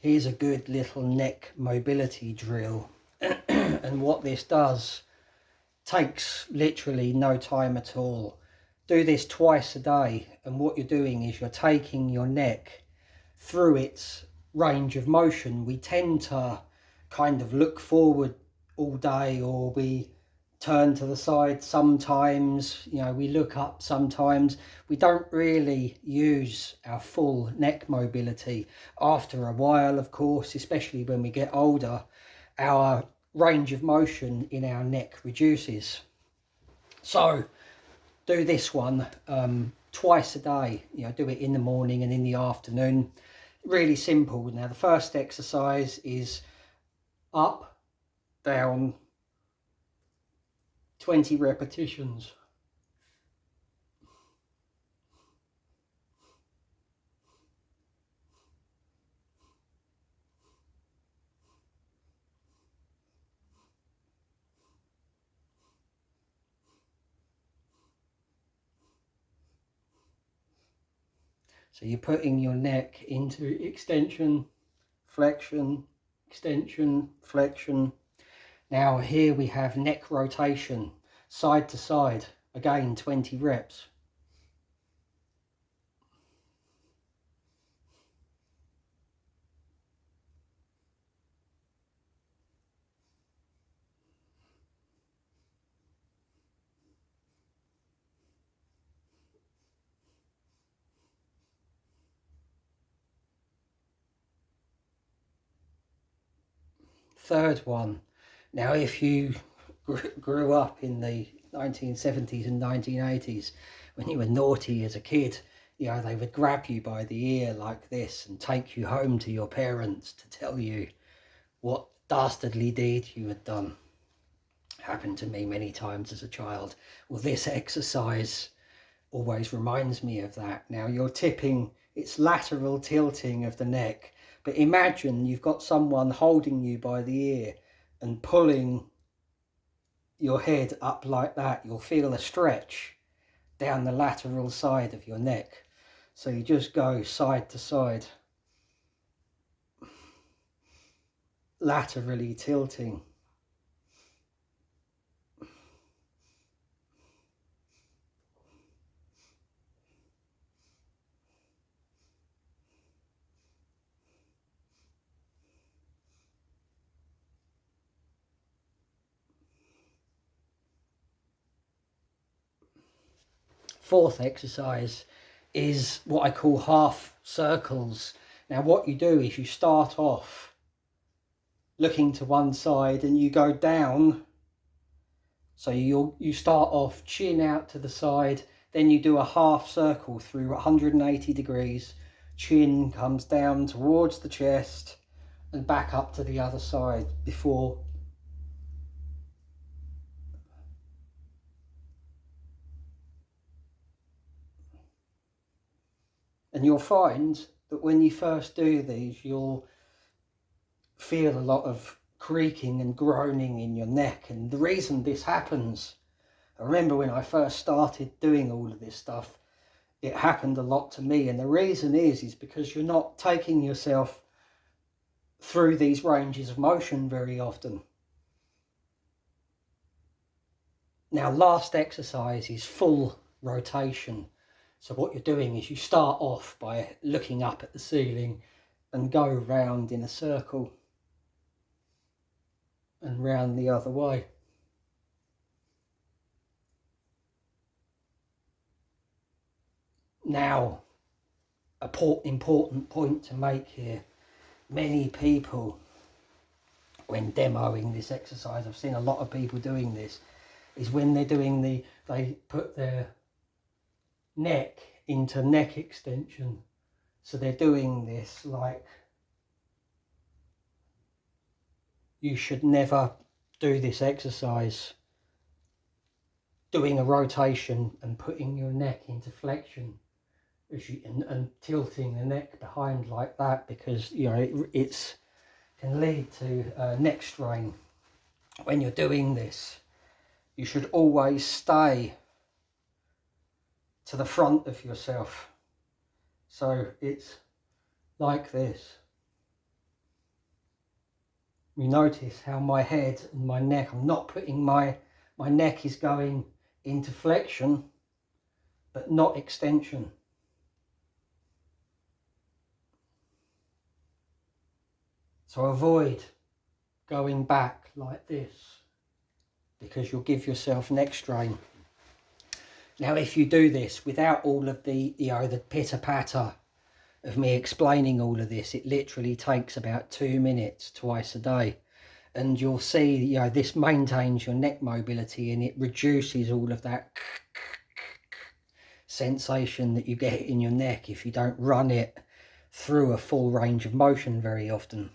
Here's a good little neck mobility drill. And what this does, takes literally no time at all. Do this twice a day, and what you're doing is you're taking your neck through its range of motion. We tend to kind of look forward all day, or we turn to the side sometimes, you know, we look up sometimes. We don't really use our full neck mobility. After a while, of course, especially when we get older, our range of motion in our neck reduces. So do this one twice a day. You know, do it in the morning and in the afternoon. Really simple. Now the first exercise is up, down, 20 repetitions. So you're putting your neck into extension, flexion, extension, flexion. Now here we have neck rotation, side to side, again 20 reps. Third one. Now if you grew up in the 1970s and 1980s, when you were naughty as a kid, you know, they would grab you by the ear like this and take you home to your parents to tell you what dastardly deed you had done. Happened to me many times as a child. Well, this exercise always reminds me of that. Now you're tipping, it's lateral tilting of the neck, but imagine you've got someone holding you by the ear and pulling your head up like that. You'll feel a stretch down the lateral side of your neck. So you just go side to side, laterally tilting. Fourth exercise is what I call half circles. Now what you do is you start off looking to one side and you go down. So you start off chin out to the side, then you do a half circle through 180 degrees. Chin comes down towards the chest and back up to the other side before. And you'll find that when you first do these, you'll feel a lot of creaking and groaning in your neck. And the reason this happens, I remember when I first started doing all of this stuff, it happened a lot to me. And the reason is because you're not taking yourself through these ranges of motion very often. Now, last exercise is full rotation. So what you're doing is you start off by looking up at the ceiling and go round in a circle and round the other way. Now, an important point to make here. Many people, when demoing this exercise, I've seen a lot of people doing this, is when they're doing they put their neck into neck extension. So they're doing this like, you should never do this exercise, doing a rotation and putting your neck into flexion as you, and tilting the neck behind like that, because you know it's can lead to neck strain. When you're doing this, you should always stay to the front of yourself. So it's like this. you notice how my head and my neck, I'm not putting my neck is going into flexion, but not extension. So avoid going back like this, because you'll give yourself neck strain. Now, if you do this without all of the, the pitter patter of me explaining all of this, it literally takes about 2 minutes twice a day. And you'll see, this maintains your neck mobility, and it reduces all of that sensation that you get in your neck if you don't run it through a full range of motion very often.